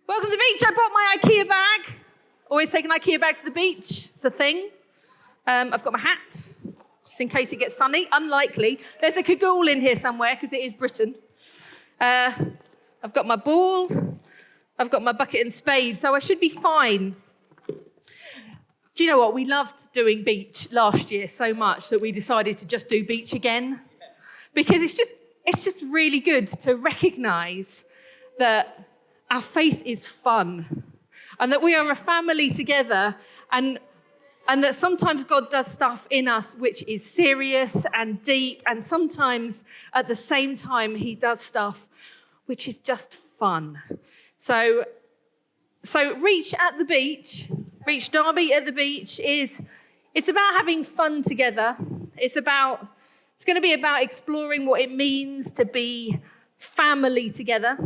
Welcome to the beach. I brought my IKEA bag. Always take an IKEA bag to the beach. It's a thing. I've got my hat, just in case it gets sunny. Unlikely. There's a cagoule in here somewhere, because it is Britain. I've got my ball. I've got my bucket and spade, so I should be fine. Do you know what? We loved doing beach last year so much that we decided to just do beach again. Because it's just really good to recognise that our faith is fun and that we are a family together and that sometimes God does stuff in us which is serious and deep, and sometimes at the same time he does stuff which is just fun. So Reach at the Beach, Reach Derby at the Beach it's about having fun together. It's going to be about exploring what it means to be family together.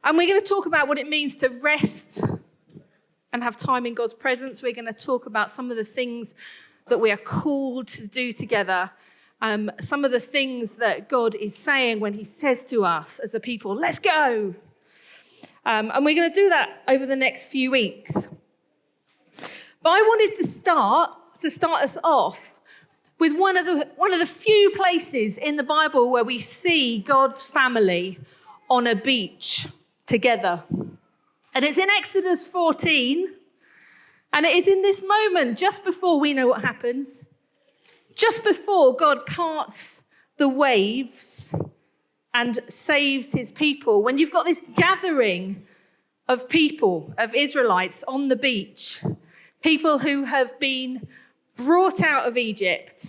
And we're going to talk about what it means to rest and have time in God's presence. We're going to talk about some of the things that we are called to do together. Some of the things that God is saying when he says to us as a people, let's go. And we're going to do that over the next few weeks. But I wanted to start us off with one of the few places in the Bible where we see God's family on a beach together. And it's in Exodus 14. And it is in this moment, just before we know what happens, just before God parts the waves and saves his people, when you've got this gathering of people, of Israelites on the beach, people who have been brought out of Egypt,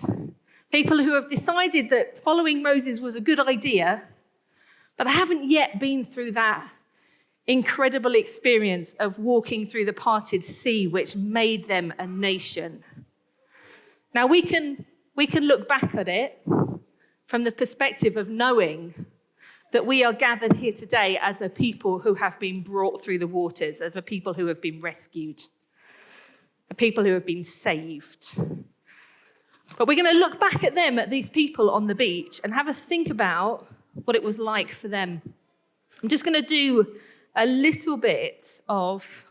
people who have decided that following Moses was a good idea, but they haven't yet been through that incredible experience of walking through the parted sea, which made them a nation. Now we can look back at it from the perspective of knowing that we are gathered here today as a people who have been brought through the waters, as a people who have been rescued, a people who have been saved. But we're going to look back at them, at these people on the beach, and have a think about what it was like for them. I'm just going to do a little bit of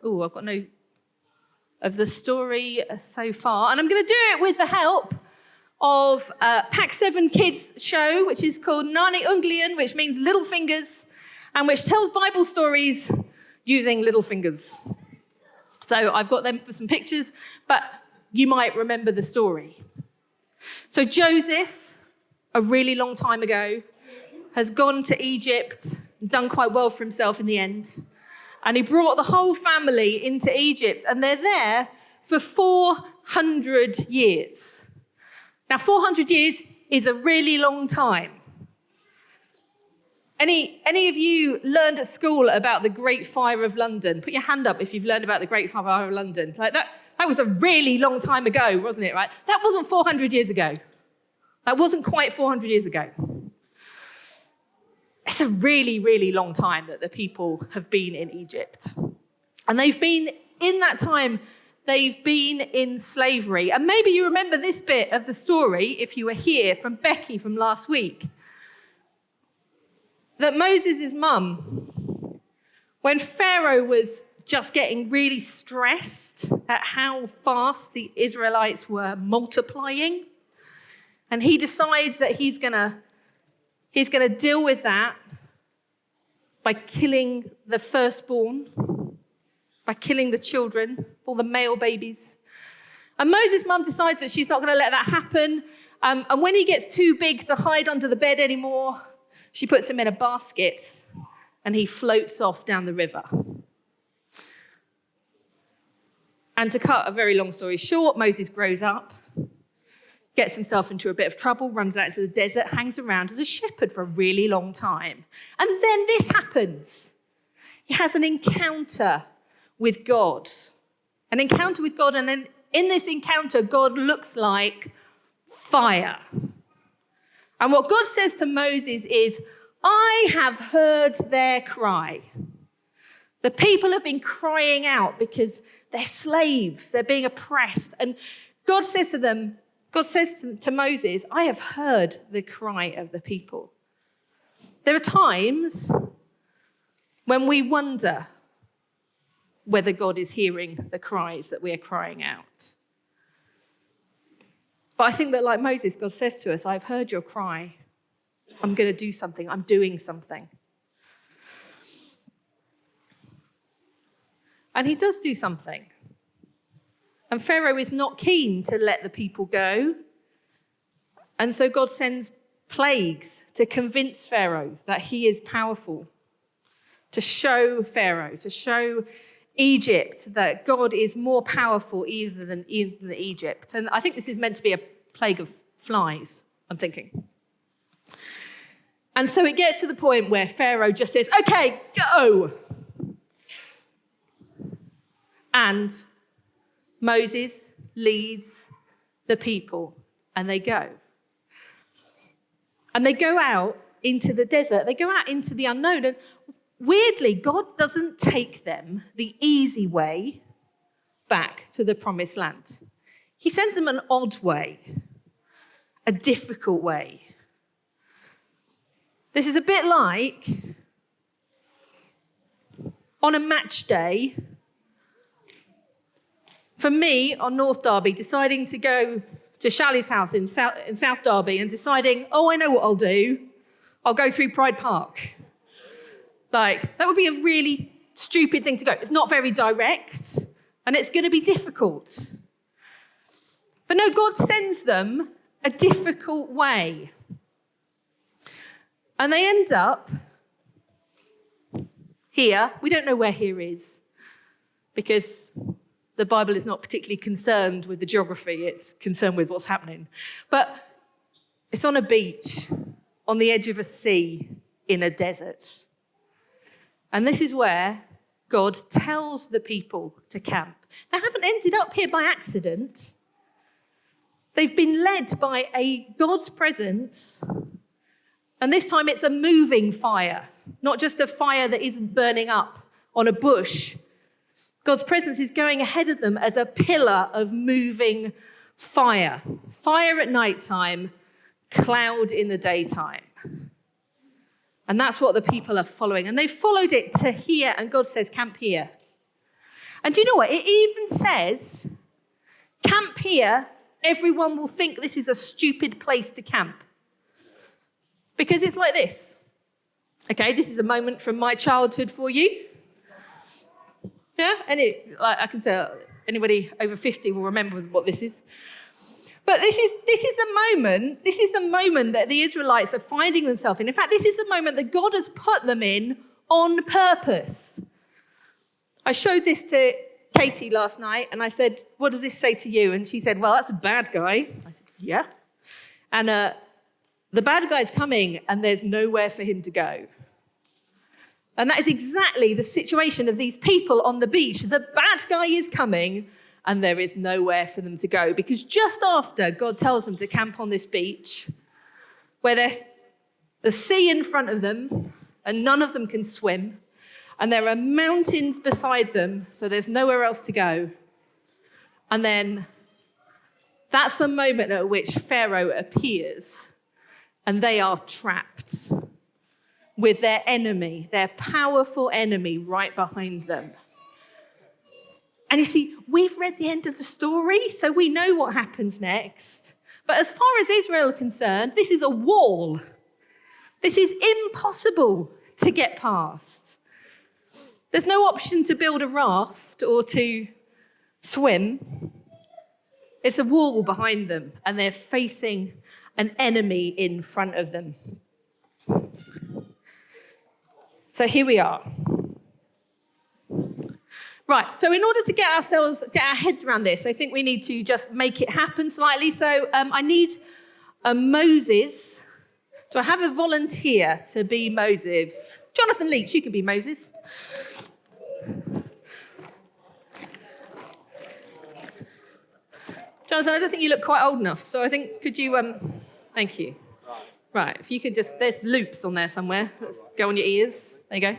the story so far. And I'm going to do it with the help of Pack 7 Kids show, which is called Nani Unglian, which means little fingers, and which tells Bible stories using little fingers. So I've got them for some pictures, but you might remember the story. So Joseph, a really long time ago, has gone to Egypt, done quite well for himself in the end. And he brought the whole family into Egypt, and they're there for 400 years. Now, 400 years is a really long time. Any of you learned at school about the Great Fire of London? Put your hand up if you've learned about the Great Fire of London. Like that was a really long time ago, wasn't it, right? That wasn't 400 years ago. That wasn't quite 400 years ago. It's a really, really long time that the people have been in Egypt. And they've been, in that time, they've been in slavery. And maybe you remember this bit of the story, if you were here, from Becky from last week. That Moses' mum, when Pharaoh was just getting really stressed at how fast the Israelites were multiplying, and he decides that he's going to deal with that by killing the firstborn, by killing the children, all the male babies. And Moses' mum decides that she's not going to let that happen. And when he gets too big to hide under the bed anymore, she puts him in a basket and he floats off down the river. And to cut a very long story short, Moses grows up, gets himself into a bit of trouble, runs out into the desert, hangs around as a shepherd for a really long time. And then this happens. He has an encounter with God. An encounter with God, and then in this encounter, God looks like fire. And what God says to Moses is, I have heard their cry. The people have been crying out because they're slaves, they're being oppressed. And God says to Moses, I have heard the cry of the people. There are times when we wonder whether God is hearing the cries that we are crying out. But I think that, like Moses, God says to us, I've heard your cry. I'm going to do something. I'm doing something. And he does do something. And Pharaoh is not keen to let the people go. And so God sends plagues to convince Pharaoh that he is powerful, to show Pharaoh, to show Egypt that God is more powerful even than Egypt. And I think this is meant to be a plague of flies, I'm thinking. And so it gets to the point where Pharaoh just says, okay, go. And Moses leads the people and they go. And they go out into the desert. They go out into the unknown. And weirdly, God doesn't take them the easy way back to the promised land. He sends them an odd way, a difficult way. This is a bit like on a match day, for me on North Derby, deciding to go to Shalley's house in South Derby and deciding, oh, I know what I'll do. I'll go through Pride Park. Like, that would be a really stupid thing to go. It's not very direct, and it's going to be difficult. But no, God sends them a difficult way. And they end up here. We don't know where here is, because the Bible is not particularly concerned with the geography. It's concerned with what's happening. But it's on a beach, on the edge of a sea, in a desert. And this is where God tells the people to camp. They haven't ended up here by accident. They've been led by God's presence. And this time it's a moving fire, not just a fire that isn't burning up on a bush. God's presence is going ahead of them as a pillar of moving fire. Fire at nighttime, cloud in the daytime. And that's what the people are following. And they followed it to here, and God says, camp here. And do you know what? It even says, camp here, everyone will think this is a stupid place to camp. Because it's like this. Okay, this is a moment from my childhood for you. Yeah, and I can say anybody over 50 will remember what this is. But this is the moment that the Israelites are finding themselves in. In fact, this is the moment that God has put them in on purpose. I showed this to Katie last night, and I said, what does this say to you? And she said, well, that's a bad guy. I said, yeah. And the bad guy's coming, and there's nowhere for him to go. And that is exactly the situation of these people on the beach. The bad guy is coming, and there is nowhere for them to go. Because just after God tells them to camp on this beach, where there's the sea in front of them, and none of them can swim, and there are mountains beside them, so there's nowhere else to go. And then that's the moment at which Pharaoh appears, and they are trapped with their enemy, their powerful enemy, right behind them. And you see, we've read the end of the story, so we know what happens next. But as far as Israel are concerned, this is a wall. This is impossible to get past. There's no option to build a raft or to swim. It's a wall behind them, and they're facing an enemy in front of them. So here we are. Right, so in order to get our heads around this, I think we need to just make it happen slightly. So I need a Moses. Do I have a volunteer to be Moses? Jonathan Leach, you can be Moses. Jonathan, I don't think you look quite old enough, so I think, could you, thank you. Right, if you could just, there's loops on there somewhere. Let's go on your ears. There you go.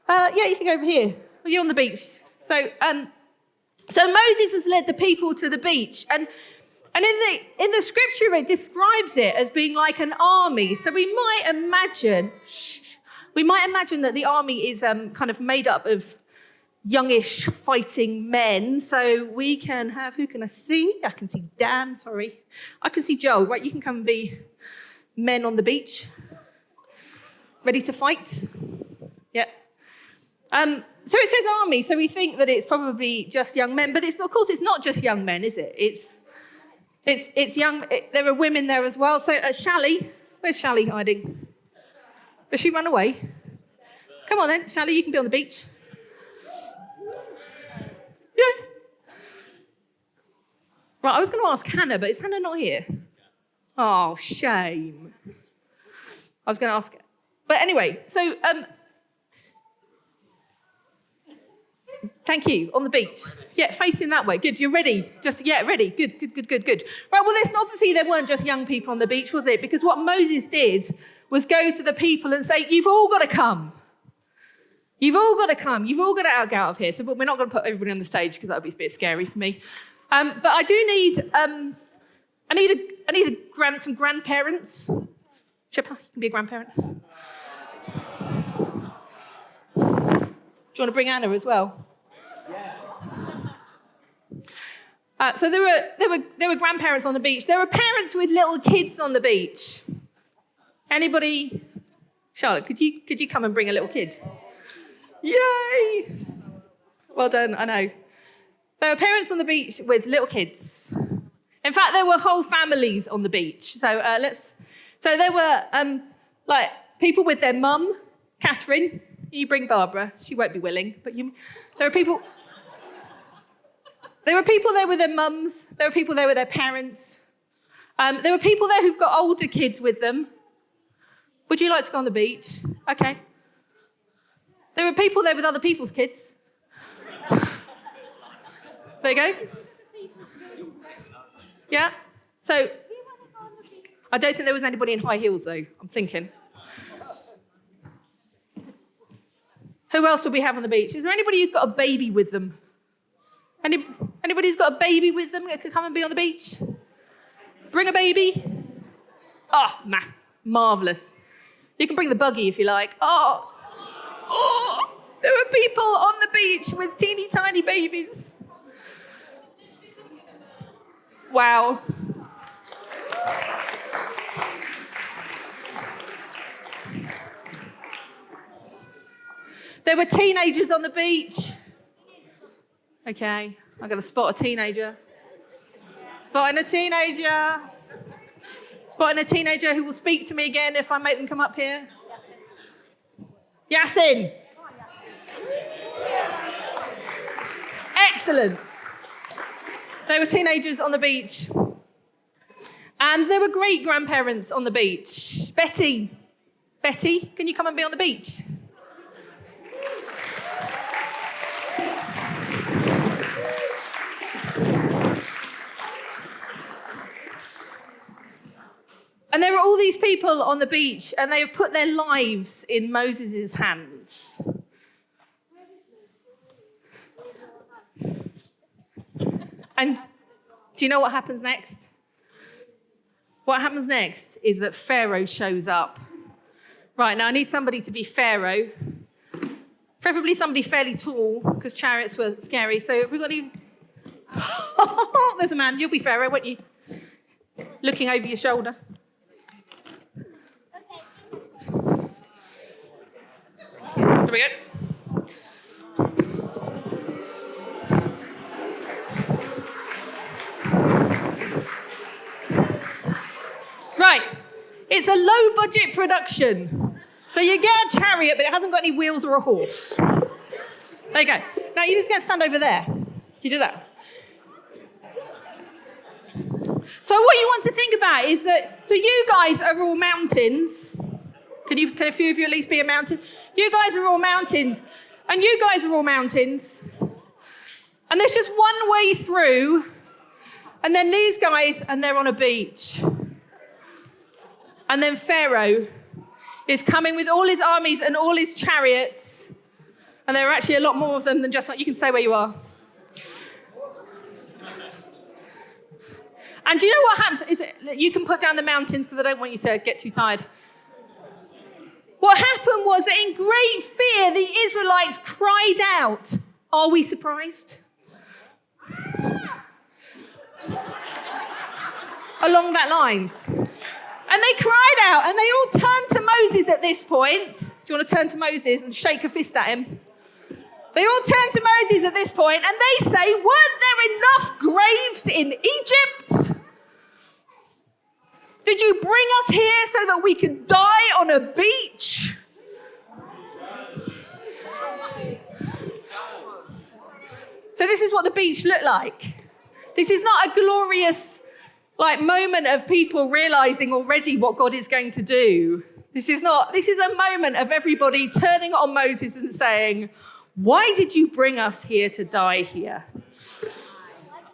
Yeah, you can go over here. You're on the beach. So Moses has led the people to the beach. And in the scripture, it describes it as being like an army. So we might imagine we might imagine that the army is kind of made up of youngish fighting men. So we can have, who can I see? I can see Dan, sorry. I can see Joel, right? You can come and be men on the beach. Ready to fight? Yeah. So it says army, so we think that it's probably just young men, but of course it's not just young men, is it? It's young, there are women there as well. So Shally, where's Shally hiding? Does she run away? Come on then, Shally, you can be on the beach. Yeah. Right, I was going to ask Hannah, but is Hannah not here? Oh, shame. I was going to ask her. But anyway, so thank you, on the beach. Yeah, facing that way. Good, you're ready. Ready. Good. Right, well, obviously there weren't just young people on the beach, was it? Because what Moses did was go to the people and say, you've all got to come. You've all got to come. You've all got to get out of here. So but we're not going to put everybody on the stage because that would be a bit scary for me. But I do need, I need some grandparents. Chipper, you can be a grandparent. Do you want to bring Anna as well? So there were grandparents on the beach. There were parents with little kids on the beach. Anybody? Charlotte, could you come and bring a little kid? Yay! Well done, I know. There were parents on the beach with little kids. In fact, there were whole families on the beach. So there were like people with their mum, Catherine. You bring Barbara. She won't be willing, but there were people. There were people there with their mums. There were people there with their parents. There were people there who've got older kids with them. Would you like to go on the beach? Okay. There were people there with other people's kids. There you go. Yeah. So I don't think there was anybody in high heels, though, I'm thinking. Who else would we have on the beach? Is there anybody who's got a baby with them? Anybody who's got a baby with them that could come and be on the beach? Bring a baby. Oh, marvellous. You can bring the buggy if you like. Oh, there were people on the beach with teeny tiny babies. Wow. There were teenagers on the beach. Okay, I'm going to spot a teenager. Spotting a teenager who will speak to me again if I make them come up here. Yasin. Excellent. There were teenagers on the beach. And there were great grandparents on the beach. Betty, can you come and be on the beach? And there are all these people on the beach, and they have put their lives in Moses' hands. And do you know what happens next? What happens next is that Pharaoh shows up. Right, now I need somebody to be Pharaoh. Preferably somebody fairly tall, because chariots were scary. So have we got any... There's a man. You'll be Pharaoh, won't you? Looking over your shoulder. Here we go. Right, it's a low-budget production. So you get a chariot, but it hasn't got any wheels or a horse. There you go. Now you're just going to stand over there. You do that. So what you want to think about is that, so you guys are all mountains. Can a few of you at least be a mountain? You guys are all mountains. And you guys are all mountains. And there's just one way through. And then these guys, and they're on a beach. And then Pharaoh is coming with all his armies and all his chariots. And there are actually a lot more of them than just what you can say where you are. And do you know what happens? You can put down the mountains because I don't want you to get too tired. What happened was that in great fear, the Israelites cried out. Are we surprised? Along that lines. And they cried out, and they all turned to Moses at this point. Do you want to turn to Moses and shake a fist at him? They all turned to Moses at this point, and they say, weren't there enough graves in Egypt? Did you bring us here so that we could die on a beach? So this is what the beach looked like. This is not a glorious moment of people realizing already what God is going to do. This is a moment of everybody turning on Moses and saying, why did you bring us here to die here?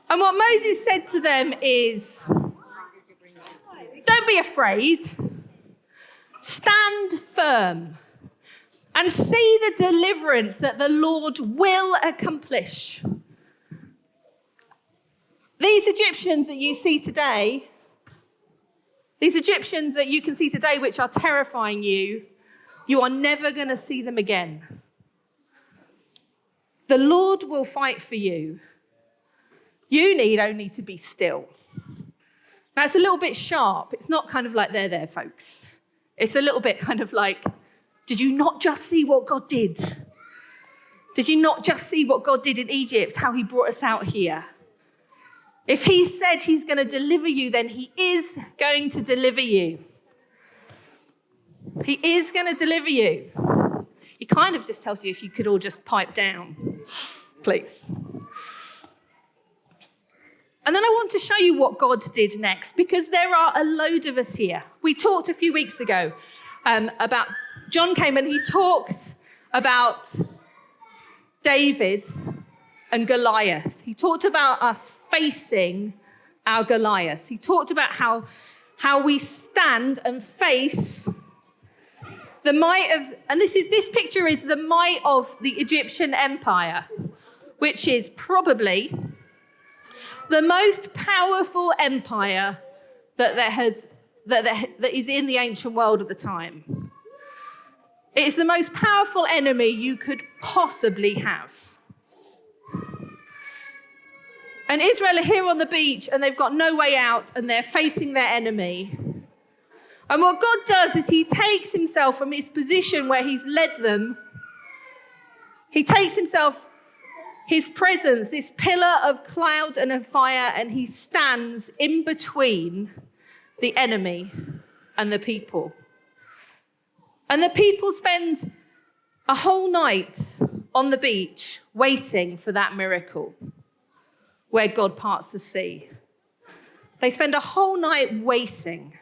And what Moses said to them is, don't be afraid. Stand firm and see the deliverance that the Lord will accomplish. These Egyptians that you see today, these Egyptians that you can see today, which are terrifying you, you are never going to see them again. The Lord will fight for you. You need only to be still. Now, it's a little bit sharp. It's not kind of like there, folks. It's a little bit kind of like, did you not just see what God did? Did you not just see what God did in Egypt, how he brought us out here? If he said he's going to deliver you, then he is going to deliver you. He is going to deliver you. He kind of just tells you if you could all just pipe down, please. And then I want to show you what God did next, because there are a load of us here. We talked a few weeks ago about, John came and he talked about David and Goliath. He talked about us facing our Goliath. He talked about how we stand and face the might of, and this picture is the might of the Egyptian Empire, which is probably the most powerful empire that is in the ancient world at the time. It is the most powerful enemy you could possibly have. And Israel are here on the beach and they've got no way out and they're facing their enemy. And what God does is he takes himself from his position where he's led them. He takes himself, his presence, this pillar of cloud and of fire, and he stands in between the enemy and the people. And the people spend a whole night on the beach waiting for that miracle where God parts the sea. They spend a whole night waiting.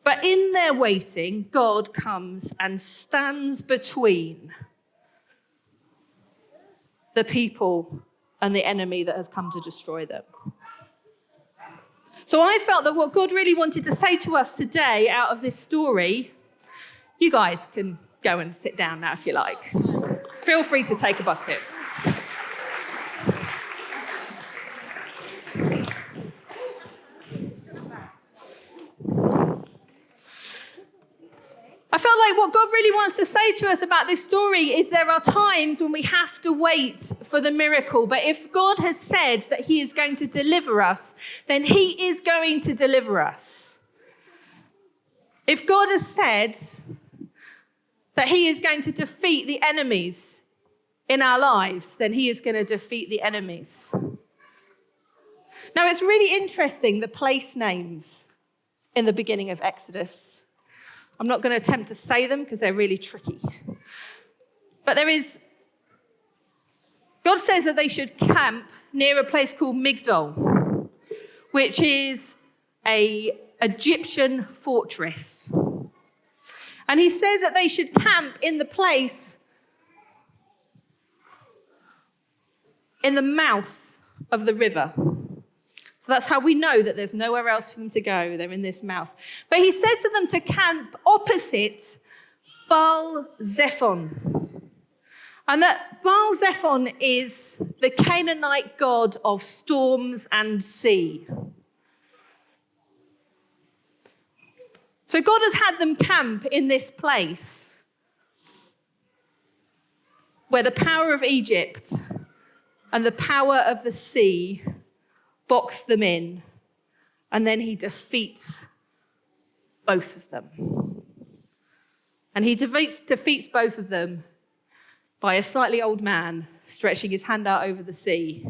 But in their waiting, God comes and stands between the people and the enemy that has come to destroy them. So I felt that what God really wanted to say to us today out of this story, you guys can go and sit down now if you like. Feel free to take a bucket. I felt like what God really wants to say to us about this story is there are times when we have to wait for the miracle. But if God has said that he is going to deliver us, then he is going to deliver us. If God has said that he is going to defeat the enemies in our lives, then he is going to defeat the enemies. Now, it's really interesting, the place names in the beginning of Exodus. I'm not going to attempt to say them because they're really tricky. But God says that they should camp near a place called Migdol, which is an Egyptian fortress. And he says that they should camp in the place in the mouth of the river. So that's how we know that there's nowhere else for them to go. They're in this mouth. But he says to them to camp opposite Baal-zephon. And that Baal-zephon is the Canaanite god of storms and sea. So God has had them camp in this place where the power of Egypt and the power of the sea box them in, and then he defeats both of them. And he defeats both of them by a slightly old man stretching his hand out over the sea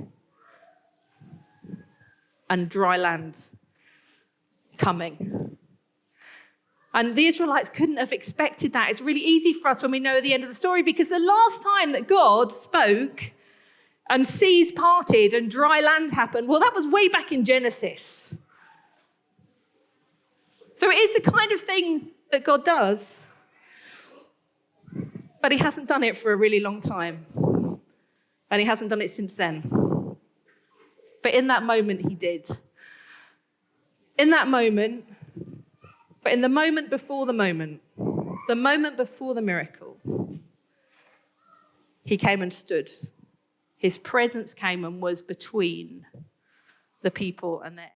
and dry land coming. And the Israelites couldn't have expected that. It's really easy for us when we know the end of the story, because the last time that God spoke and seas parted and dry land happened, well, that was way back in Genesis. So it is the kind of thing that God does, but he hasn't done it for a really long time. And he hasn't done it since then. But in that moment, he did. In that moment, but in the moment before the moment before the miracle, he came and stood. His presence came and was between the people and their